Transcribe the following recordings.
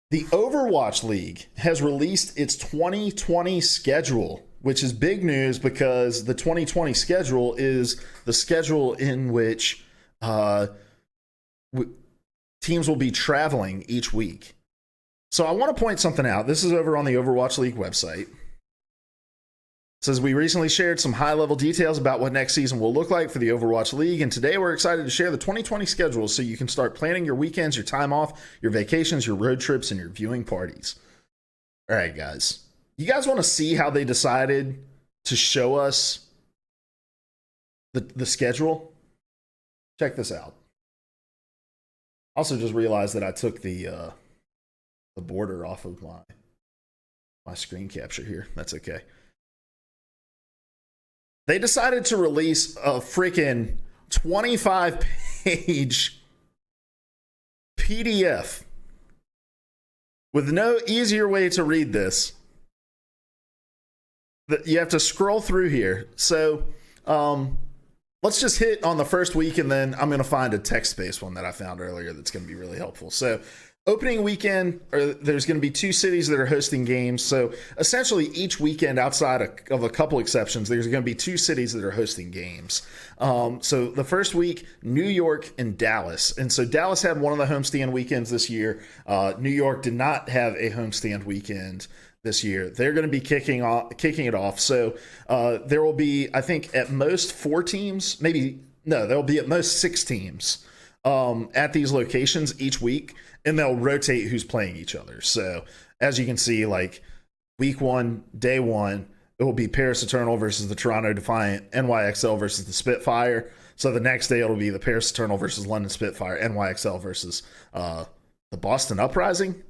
The Overwatch League has released its 2020 schedule, which is big news because the 2020 schedule is the schedule in which teams will be traveling each week. So I want to point something out. This is over on the Overwatch League website. It says we recently shared some high-level details about what next season will look like for the Overwatch League, and today we're excited to share the 2020 schedule so you can start planning your weekends, your time off, your vacations, your road trips, and your viewing parties. All right, guys. You guys want to see how they decided to show us the schedule? Check this out. Also just realized that I took the border off of my screen capture here. That's okay. They decided to release a freaking 25-page PDF with no easier way to read this. You have to scroll through here. So let's just hit on the first week, and then I'm going to find a text-based one that I found earlier that's going to be really helpful. So opening weekend, there's going to be 2 cities that are hosting games. So essentially each weekend, outside of a couple exceptions, there's going to be 2 cities that are hosting games. So the first week, New York and Dallas. And so Dallas had one of the homestand weekends this year. New York did not have a homestand weekend this year. They're going to be kicking it off. So there will be, I think, at most 4 teams. Maybe, no, there will be at most 6 teams at these locations each week. And they'll rotate who's playing each other. So as you can see, like week 1, day 1, it will be Paris Eternal versus the Toronto Defiant, NYXL versus the Spitfire. So the next day it'll be the Paris Eternal versus London Spitfire, NYXL versus the Boston Uprising.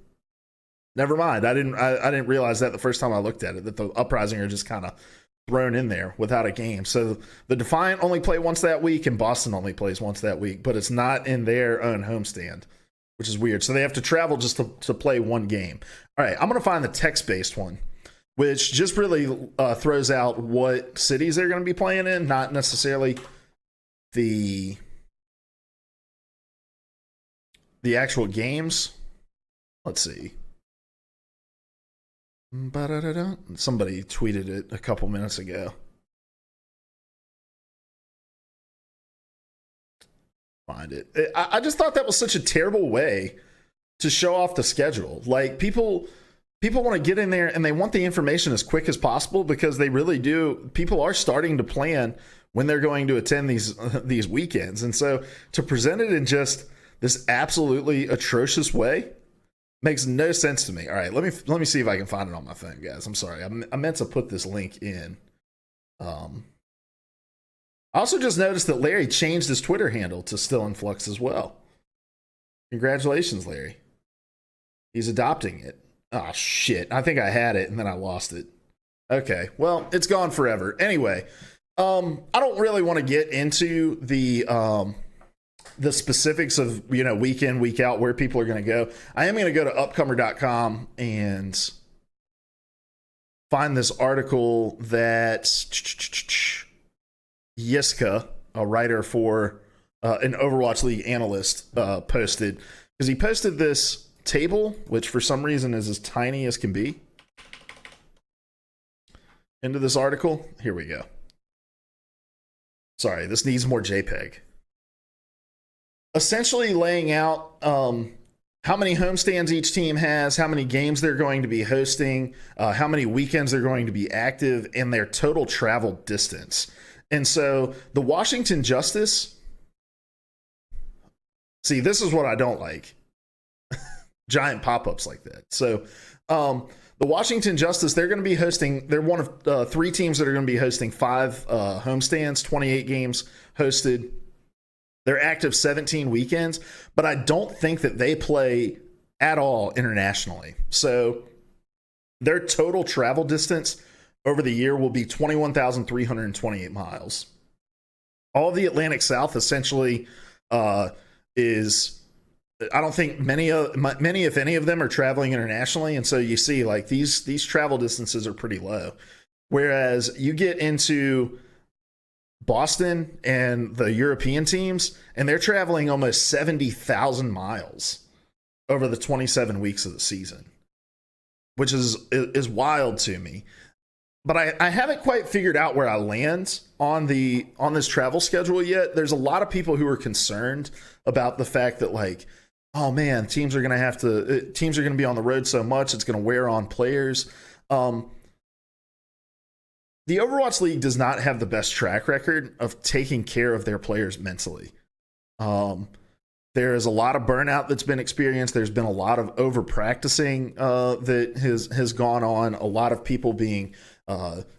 Never mind. I didn't realize that the first time I looked at it, that the Uprising are just kind of thrown in there without a game. So the Defiant only play once that week, and Boston only plays once that week, but it's not in their own homestand, which is weird. So they have to travel just to play one game. All right, I'm going to find the text-based one, which just really throws out what cities they're going to be playing in, not necessarily the actual games. Let's see. Somebody tweeted it a couple minutes ago. Find it. I just thought that was such a terrible way to show off the schedule. Like people want to get in there and they want the information as quick as possible because they really do. People are starting to plan when they're going to attend these weekends, and so to present it in just this absolutely atrocious way makes no sense to me. All right, let me see if I can find it on my phone, guys. I'm sorry, I meant to put this link in. I also just noticed that Larry changed his Twitter handle to Still in Flux as well. Congratulations, Larry. He's adopting it. Oh, shit. I think I had it and then I lost it. Okay, well, it's gone forever. Anyway, I don't really want to get into the specifics of, week in, week out, where people are going to go. I am going to go to upcomer.com and find this article that Yiska, a writer for an Overwatch League analyst, posted, because he posted this table, which for some reason is as tiny as can be, into this article. Here we go. Sorry, this needs more JPEG. Essentially laying out how many homestands each team has, how many games they're going to be hosting, how many weekends they're going to be active, and their total travel distance. And so the Washington Justice, see, this is what I don't like. Giant pop-ups like that. So the Washington Justice, they're going to be hosting, they're one of 3 teams that are going to be hosting 5 homestands, 28 games hosted. They're active 17 weekends, but I don't think that they play at all internationally. So their total travel distance over the year will be 21,328 miles. All of the Atlantic South essentially is, I don't think many, if any of them are traveling internationally. And so you see, like, these travel distances are pretty low. Whereas you get into Boston and the European teams, and they're traveling almost 70,000 miles. over the 27 weeks of the season, which is wild to me. But I haven't quite figured out where I land on this travel schedule yet. There's a lot of people who are concerned about the fact that, like, oh man, teams are going to be on the road so much, it's going to wear on players. The Overwatch League does not have the best track record of taking care of their players mentally. There is a lot of burnout that's been experienced. There's been a lot of over practicing that has gone on. A lot of people being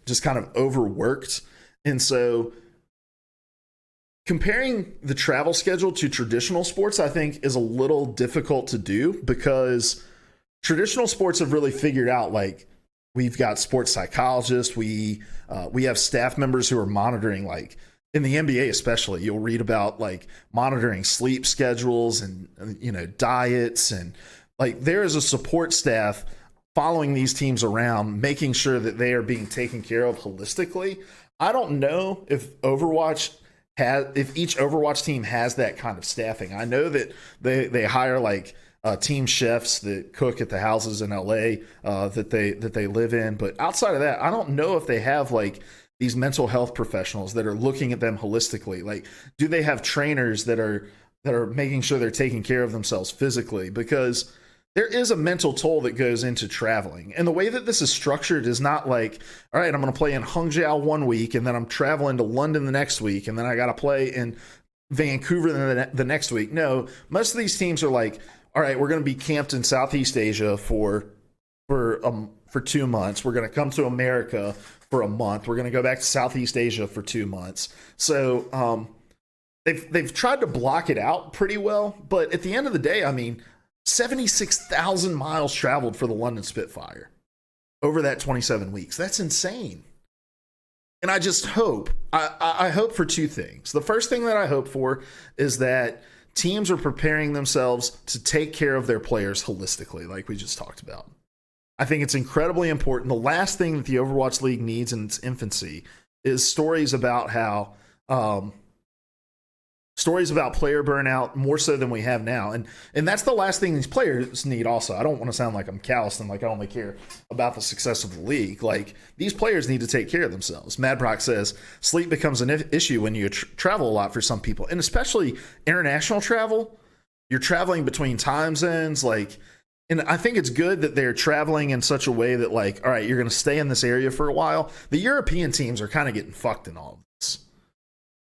just kind of overworked. And so comparing the travel schedule to traditional sports, I think, is a little difficult to do, because traditional sports have really figured out, like, we've got sports psychologists, we have staff members who are monitoring, like, in the NBA especially, you'll read about, like, monitoring sleep schedules and, you know, diets, and, like, there is a support staff following these teams around, making sure that they are being taken care of holistically. I don't know if each Overwatch team has that kind of staffing. I know that they hire, like, team chefs that cook at the houses in LA that they live in, but outside of that, I don't know if they have, like, these mental health professionals that are looking at them holistically. Like, do they have trainers that are making sure they're taking care of themselves physically? Because there is a mental toll that goes into traveling. And the way that this is structured is not like, all right, I'm going to play in Hangzhou one week, and then I'm traveling to London the next week, and then I got to play in Vancouver the next week. No, most of these teams are like, all right, we're going to be camped in Southeast Asia for 2 months. We're going to come to America for a month. We're going to go back to Southeast Asia for 2 months. So they've tried to block it out pretty well. But at the end of the day, I mean, 76,000 miles traveled for the London Spitfire over that 27 weeks. That's insane. And I just hope, I hope for two things. The first thing that I hope for is that teams are preparing themselves to take care of their players holistically, like we just talked about. I think it's incredibly important. The last thing that the Overwatch League needs in its infancy is stories about how stories about player burnout, more so than we have now. And that's the last thing these players need also. I don't want to sound like I'm calloused and like I only care about the success of the league. Like, these players need to take care of themselves. Madbrock says sleep becomes an issue when you travel a lot for some people, and especially international travel. You're traveling between time zones, like, and I think it's good that they're traveling in such a way that, like, all right, you're going to stay in this area for a while. The European teams are kind of getting fucked in all of this.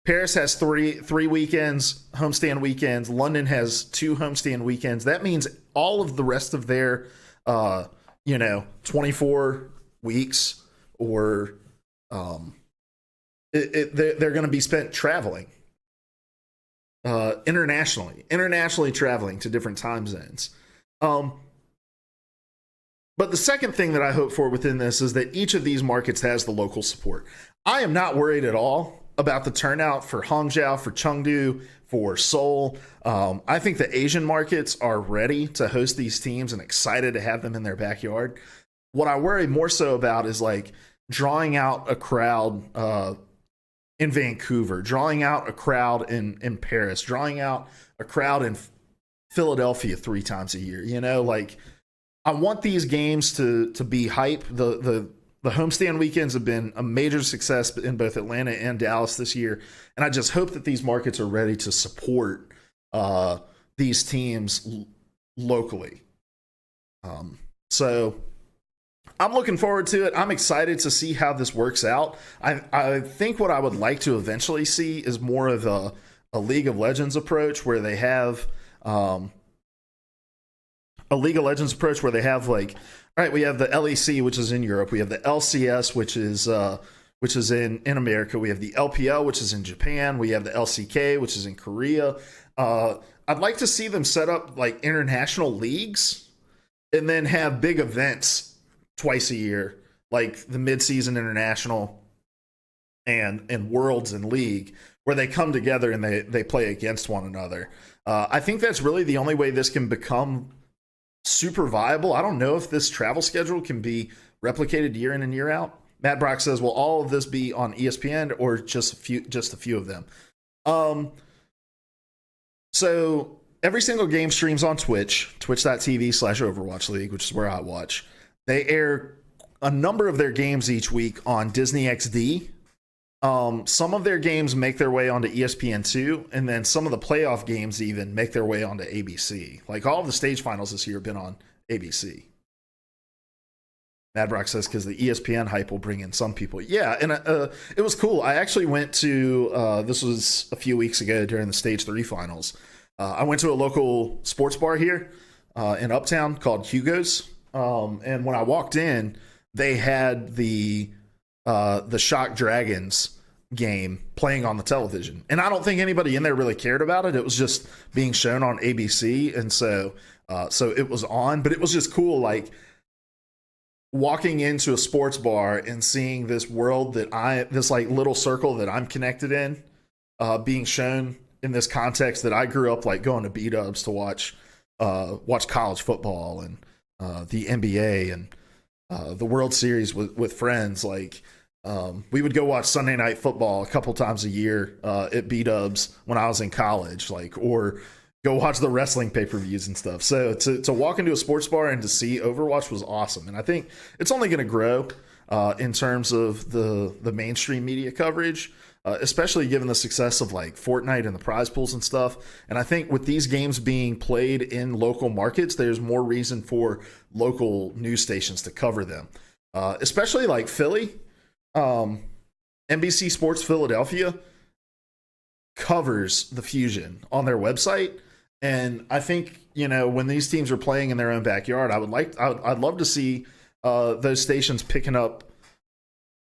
Paris has three weekends, homestand weekends. London has 2 homestand weekends. That means all of the rest of their, 24 weeks or they're going to be spent traveling internationally traveling to different time zones. But the second thing that I hope for within this is that each of these markets has the local support. I am not worried at all about the turnout for Hangzhou, for Chengdu, for Seoul. I think the Asian markets are ready to host these teams and excited to have them in their backyard. What I worry more so about is, like, drawing out a crowd in Vancouver, drawing out a crowd in Paris, drawing out a crowd in Philadelphia 3 times a year. You know, like, I want these games to be hype. The homestand weekends have been a major success in both Atlanta and Dallas this year, and I just hope that these markets are ready to support these teams locally. So I'm looking forward to it. I'm excited to see how this works out. I think what I would like to eventually see is more of a League of Legends approach where they have like, all right, we have the LEC, which is in Europe. We have the LCS, which is in America. We have the LPL, which is in Japan. We have the LCK, which is in Korea. I'd like to see them set up, like, international leagues and then have big events twice a year, like the mid-season international and Worlds and League, where they come together and they play against one another. I think that's really the only way this can become super viable. I don't know if this travel schedule can be replicated year in and year out. Matt Brock says, will all of this be on ESPN or just a few of them? So every single game streams on Twitch, twitch.tv/Overwatch League, which is where I watch. They air a number of their games each week on Disney XD. Some of their games make their way onto ESPN2, and then some of the playoff games even make their way onto ABC. Like all of the stage finals this year have been on ABC. Madrock says because the ESPN hype will bring in some people. Yeah, and it was cool. I actually went to, this was a few weeks ago during the Stage 3 finals. I went to a local sports bar here in Uptown called Hugo's. And when I walked in, they had the Shock Dragons game playing on the television. And I don't think anybody in there really cared about it. It was just being shown on ABC. And so it was on, but it was just cool. Like, walking into a sports bar and seeing this world this like little circle that I'm connected in, being shown in this context that I grew up like going to B-dubs to watch college football and the NBA and the World Series with friends. Like, we would go watch Sunday Night Football a couple times a year at B-dubs when I was in college, like, or go watch the wrestling pay-per-views and stuff. So to walk into a sports bar and to see Overwatch was awesome. And I think it's only going to grow in terms of the mainstream media coverage, especially given the success of like Fortnite and the prize pools and stuff. And I think with these games being played in local markets, there's more reason for local news stations to cover them, especially like Philly. NBC Sports Philadelphia covers the Fusion on their website. And I think, when these teams are playing in their own backyard, I'd love to see those stations picking up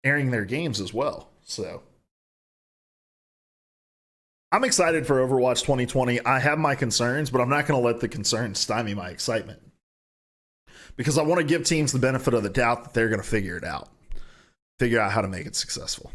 airing their games as well. So I'm excited for Overwatch 2020. I have my concerns, but I'm not going to let the concerns stymie my excitement, because I want to give teams the benefit of the doubt that they're going to figure out how to make it successful.